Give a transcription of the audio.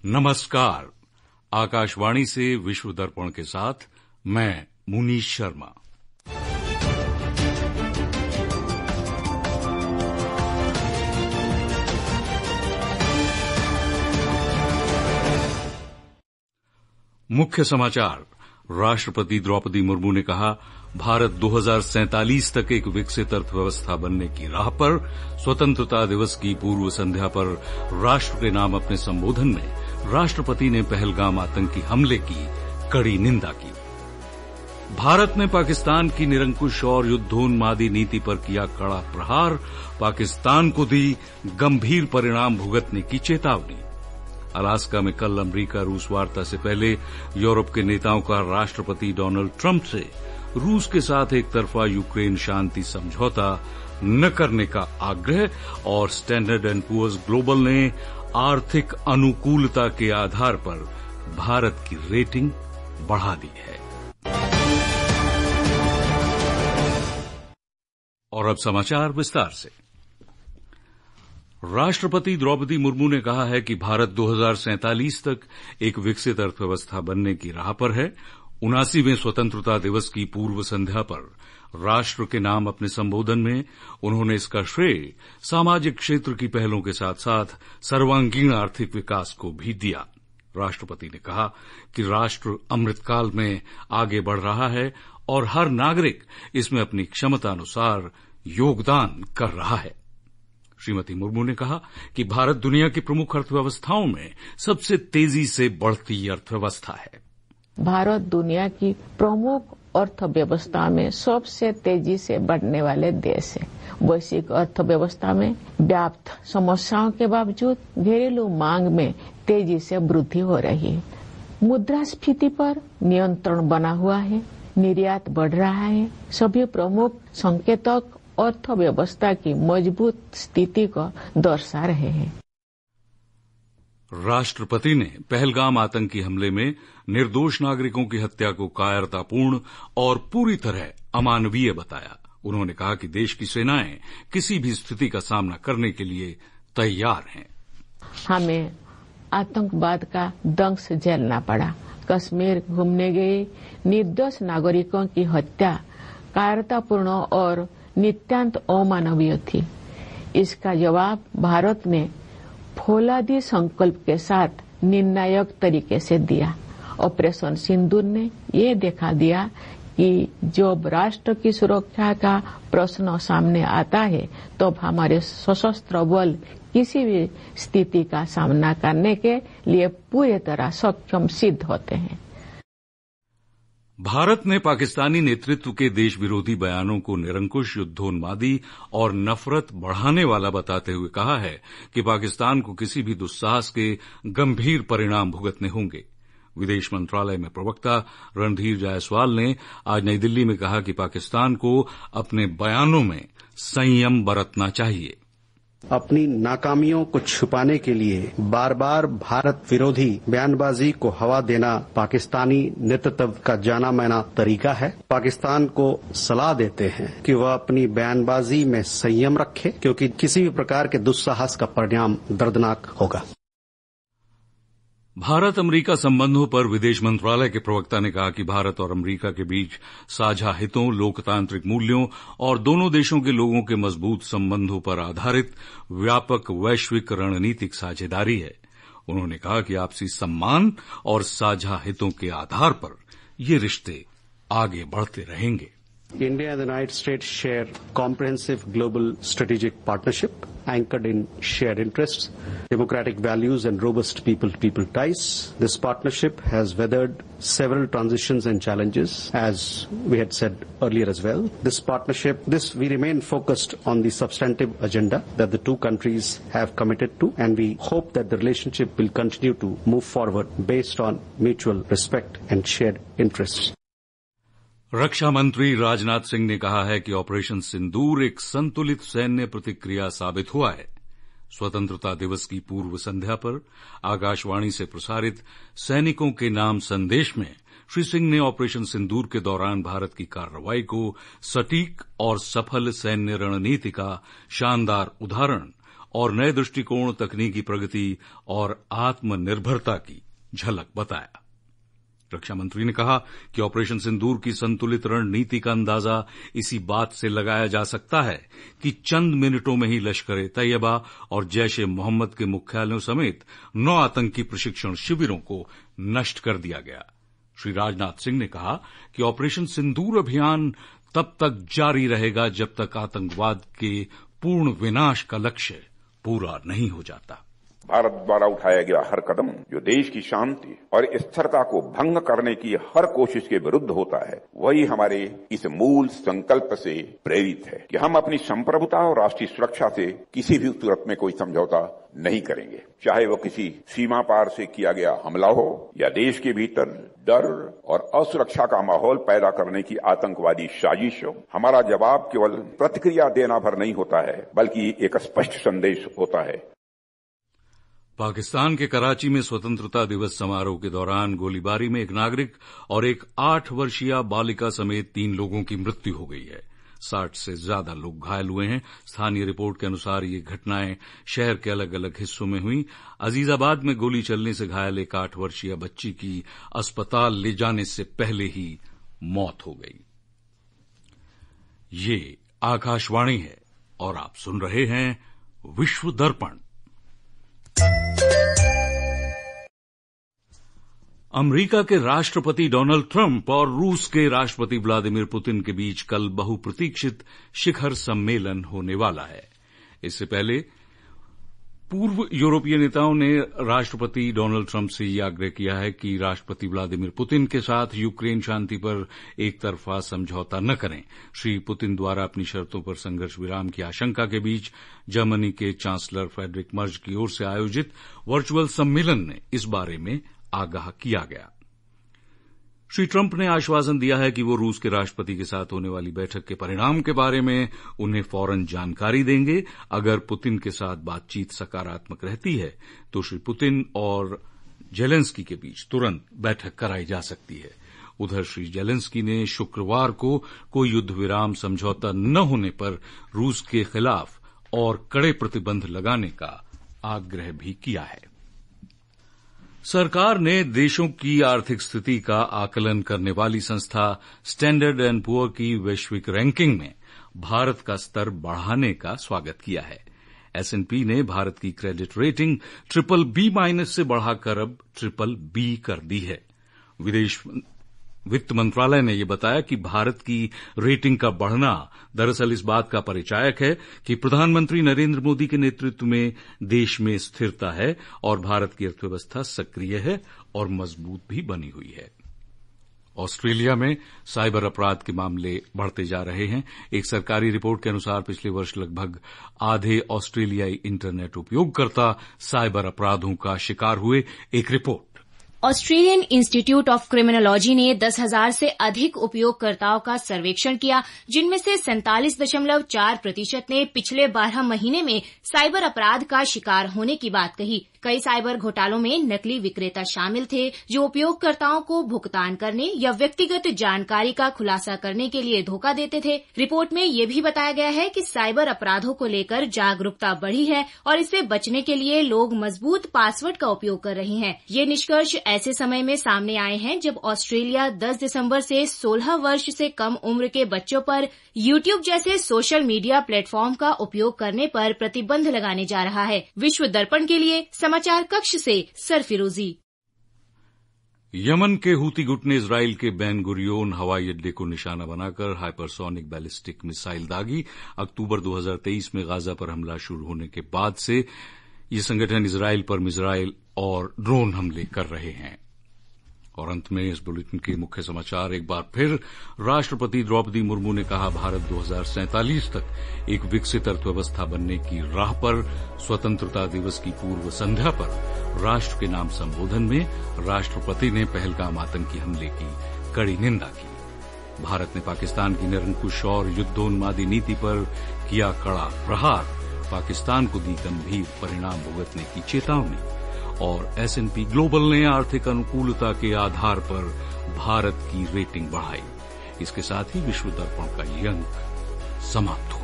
नमस्कार। आकाशवाणी से विश्व दर्पण के साथ मैं मुनीश शर्मा। मुख्य समाचार। राष्ट्रपति द्रौपदी मुर्मू ने कहा, भारत 2047 तक एक विकसित अर्थव्यवस्था बनने की राह पर। स्वतंत्रता दिवस की पूर्व संध्या पर राष्ट्र के नाम अपने संबोधन में राष्ट्रपति ने पहलगाम आतंकी हमले की कड़ी निंदा की। भारत ने पाकिस्तान की निरंकुश और युद्धोन्मादी नीति पर किया कड़ा प्रहार। पाकिस्तान को दी गंभीर परिणाम भुगतने की चेतावनी। अलास्का में कल अमेरिका रूस वार्ता से पहले यूरोप के नेताओं का राष्ट्रपति डोनाल्ड ट्रंप से रूस के साथ एक तरफा यूक्रेन शांति समझौता न करने का आग्रह। और स्टैंडर्ड एंड पुअर्स ग्लोबल ने आर्थिक अनुकूलता के आधार पर भारत की रेटिंग बढ़ा दी है। और अब समाचार विस्तार से। राष्ट्रपति द्रौपदी मुर्मू ने कहा है कि भारत 2047 तक एक विकसित अर्थव्यवस्था बनने की राह पर है। 79वें स्वतंत्रता दिवस की पूर्व संध्या पर राष्ट्र के नाम अपने संबोधन में उन्होंने इसका श्रेय सामाजिक क्षेत्र की पहलों के साथ साथ सर्वांगीण आर्थिक विकास को भी दिया। राष्ट्रपति ने कहा कि राष्ट्र अमृतकाल में आगे बढ़ रहा है और हर नागरिक इसमें अपनी क्षमता अनुसार योगदान कर रहा है। श्रीमती मुर्मू ने कहा कि भारत दुनिया की प्रमुख अर्थव्यवस्थाओं में सबसे तेजी से बढ़ती अर्थव्यवस्था है। भारत दुनिया की प्रमुख अर्थव्यवस्था में सबसे तेजी से बढ़ने वाले देश है। वैश्विक अर्थव्यवस्था में व्याप्त समस्याओं के बावजूद घरेलू मांग में तेजी से वृद्धि हो रही है। मुद्रास्फीति पर नियंत्रण बना हुआ है, निर्यात बढ़ रहा है। सभी प्रमुख संकेतक अर्थव्यवस्था की मजबूत स्थिति को दर्शा रहे हैं। राष्ट्रपति ने पहलगाम आतंकी हमले में निर्दोष नागरिकों की हत्या को कायरतापूर्ण और पूरी तरह अमानवीय बताया। उन्होंने कहा कि देश की सेनाएं किसी भी स्थिति का सामना करने के लिए तैयार हैं। हमें आतंकवाद का दंश झेलना पड़ा। कश्मीर घूमने गए निर्दोष नागरिकों की हत्या कायरतापूर्ण और नितांत अमानवीय थी। इसका जवाब भारत ने फौलादी संकल्प के साथ निर्णायक तरीके से दिया। ऑपरेशन सिंदूर ने ये दिखा दिया कि जब राष्ट्र की सुरक्षा का प्रश्न सामने आता है तो हमारे सशस्त्र बल किसी भी स्थिति का सामना करने के लिए पूरी तरह सक्षम सिद्ध होते हैं। भारत ने पाकिस्तानी नेतृत्व के देश विरोधी बयानों को निरंकुश, युद्धोन्मादी और नफरत बढ़ाने वाला बताते हुए कहा है कि पाकिस्तान को किसी भी दुस्साहस के गंभीर परिणाम भुगतने होंगे। विदेश मंत्रालय में प्रवक्ता रणधीर जायसवाल ने आज नई दिल्ली में कहा कि पाकिस्तान को अपने बयानों में संयम बरतना चाहिए। अपनी नाकामियों को छुपाने के लिए बार बार भारत विरोधी बयानबाजी को हवा देना पाकिस्तानी नेतृत्व का जाना माना तरीका है। पाकिस्तान को सलाह देते हैं कि वह अपनी बयानबाजी में संयम रखे, क्योंकि किसी भी प्रकार के दुस्साहस का परिणाम दर्दनाक होगा। भारत अमेरिका संबंधों पर विदेश मंत्रालय के प्रवक्ता ने कहा कि भारत और अमेरिका के बीच साझा हितों, लोकतांत्रिक मूल्यों और दोनों देशों के लोगों के मजबूत संबंधों पर आधारित व्यापक वैश्विक रणनीतिक साझेदारी है। उन्होंने कहा कि आपसी सम्मान और साझा हितों के आधार पर ये रिश्ते आगे बढ़ते रहेंगे। India and the United States share comprehensive global strategic partnership anchored in shared interests, democratic values and robust people-to-people ties. This partnership has weathered several transitions and challenges, as we had said earlier as well. We remain focused on the substantive agenda that the two countries have committed to, and we hope that the relationship will continue to move forward based on mutual respect and shared interests. रक्षा मंत्री राजनाथ सिंह ने कहा है कि operation सिंदूर एक संतुलित सैन्य प्रतिक्रिया साबित हुआ है। स्वतंत्रता दिवस की पूर्व संध्या पर आकाशवाणी से प्रसारित सैनिकों के नाम संदेश में श्री सिंह ने ऑपरेशन सिंदूर के दौरान भारत की कार्रवाई को सटीक और सफल सैन्य रणनीति का शानदार उदाहरण और नए दृष्टिकोण, तकनीकी प्रगति और आत्मनिर्भरता की झलक बताया। रक्षा मंत्री ने कहा कि ऑपरेशन सिंदूर की संतुलित रणनीति का अंदाजा इसी बात से लगाया जा सकता है कि चंद मिनटों में ही लश्कर-ए-तैयबा और जैश-ए-मोहम्मद के मुख्यालयों समेत 9 आतंकी प्रशिक्षण शिविरों को नष्ट कर दिया गया। श्री राजनाथ सिंह ने कहा कि ऑपरेशन सिंदूर अभियान तब तक जारी रहेगा जब तक आतंकवाद के पूर्ण विनाश का लक्ष्य पूरा नहीं हो जाता। भारत द्वारा उठाया गया हर कदम जो देश की शांति और स्थिरता को भंग करने की हर कोशिश के विरुद्ध होता है, वही हमारे इस मूल संकल्प से प्रेरित है कि हम अपनी संप्रभुता और राष्ट्रीय सुरक्षा से किसी भी सूरत में कोई समझौता नहीं करेंगे, चाहे वो किसी सीमा पार से किया गया हमला हो या देश के भीतर डर और असुरक्षा का माहौल पैदा करने की आतंकवादी साजिश हो। हमारा जवाब केवल प्रतिक्रिया देना भर नहीं होता है, बल्कि एक स्पष्ट संदेश होता है। पाकिस्तान के कराची में स्वतंत्रता दिवस समारोह के दौरान गोलीबारी में एक नागरिक और एक 8 वर्षीय बालिका समेत 3 लोगों की मृत्यु हो गई है। 60 से ज्यादा लोग घायल हुए हैं। स्थानीय रिपोर्ट के अनुसार ये घटनाएं शहर के अलग अलग हिस्सों में हुई। अजीजाबाद में गोली चलने से घायल एक 8 वर्षीय बच्ची की अस्पताल ले जाने से पहले ही मौत हो गई। ये आकाशवाणी है और आप सुन रहे हैं विश्व दर्पण। अमेरिका के राष्ट्रपति डोनाल्ड ट्रंप और रूस के राष्ट्रपति व्लादिमीर पुतिन के बीच कल बहुप्रतीक्षित शिखर सम्मेलन होने वाला है। इससे पहले पूर्व यूरोपीय नेताओं ने राष्ट्रपति डोनाल्ड ट्रंप से यह आग्रह किया है कि राष्ट्रपति व्लादिमीर पुतिन के साथ यूक्रेन शांति पर एक तरफा समझौता न करें। श्री पुतिन द्वारा अपनी शर्तों पर संघर्ष विराम की आशंका के बीच जर्मनी के चांसलर फ्रेडरिक मर्ज की ओर से आयोजित वर्चुअल सम्मेलन में इस बारे में आगाह किया गया। श्री ट्रंप ने आश्वासन दिया है कि वो रूस के राष्ट्रपति के साथ होने वाली बैठक के परिणाम के बारे में उन्हें फौरन जानकारी देंगे। अगर पुतिन के साथ बातचीत सकारात्मक रहती है तो श्री पुतिन और जेलेंस्की के बीच तुरंत बैठक कराई जा सकती है। उधर श्री जेलेंस्की ने शुक्रवार को कोई युद्ध विराम समझौता न होने पर रूस के खिलाफ और कड़े प्रतिबंध लगाने का आग्रह भी किया है। सरकार ने देशों की आर्थिक स्थिति का आकलन करने वाली संस्था स्टैंडर्ड एंड पुअर की वैश्विक रैंकिंग में भारत का स्तर बढ़ाने का स्वागत किया है। S&P ने भारत की क्रेडिट रेटिंग BBB- से बढ़ाकर अब BBB कर दी है। वित्त मंत्रालय ने यह बताया कि भारत की रेटिंग का बढ़ना दरअसल इस बात का परिचायक है कि प्रधानमंत्री नरेंद्र मोदी के नेतृत्व में देश में स्थिरता है और भारत की अर्थव्यवस्था सक्रिय है और मजबूत भी बनी हुई है। ऑस्ट्रेलिया में साइबर अपराध के मामले बढ़ते जा रहे हैं। एक सरकारी रिपोर्ट के अनुसार पिछले वर्ष लगभग आधे ऑस्ट्रेलियाई इंटरनेट उपयोगकर्ता साइबर अपराधों का शिकार हुए। एक report. Australian institute of criminology ने 10,000 से अधिक उपयोगकर्ताओं का सर्वेक्षण किया, जिनमें से 47.4% ने पिछले 12 महीने में साइबर अपराध का शिकार होने की बात कही। कई साइबर घोटालों में नकली विक्रेता शामिल थे जो उपयोगकर्ताओं को भुगतान करने या व्यक्तिगत जानकारी का खुलासा करने के लिए धोखा देते थे। रिपोर्ट में ये भी बताया गया है कि साइबर अपराधों को लेकर जागरूकता बढ़ी है और इससे बचने के लिए लोग मजबूत पासवर्ड का उपयोग कर रहे हैं। ये निष्कर्ष ऐसे समय में सामने आए हैं जब ऑस्ट्रेलिया 10 दिसंबर से 16 वर्ष से कम उम्र के बच्चों पर यूट्यूब जैसे सोशल मीडिया प्लेटफॉर्म का उपयोग करने पर प्रतिबंध लगाने जा रहा है। विश्व दर्पण के लिए समाचार कक्ष से सरफिरोजी। यमन के हूती गुट ने इजराइल के बेन गुरियोन हवाई अड्डे को निशाना बनाकर हाइपरसोनिक बैलिस्टिक मिसाइल दागी। अक्टूबर 2023 में गाजा पर हमला शुरू होने के बाद से ये संगठन इजराइल पर मिसाइल और ड्रोन हमले कर रहे हैं। और अंत में इस बुलेटिन के मुख्य समाचार एक बार फिर। राष्ट्रपति द्रौपदी मुर्मू ने कहा, भारत 2047 तक एक विकसित अर्थव्यवस्था बनने की राह पर। स्वतंत्रता दिवस की पूर्व संध्या पर राष्ट्र के नाम संबोधन में राष्ट्रपति ने पहलगाम आतंकी हमले की कड़ी निंदा की। भारत ने पाकिस्तान की निरंकुश और युद्धोन्मादी नीति पर किया कड़ा प्रहार। पाकिस्तान को दी गंभीर परिणाम भुगतने की चेतावनी। और S&P ग्लोबल ने आर्थिक अनुकूलता के आधार पर भारत की रेटिंग बढ़ाई। इसके साथ ही विश्व दर्पण का ये अंक समाप्त हुआ।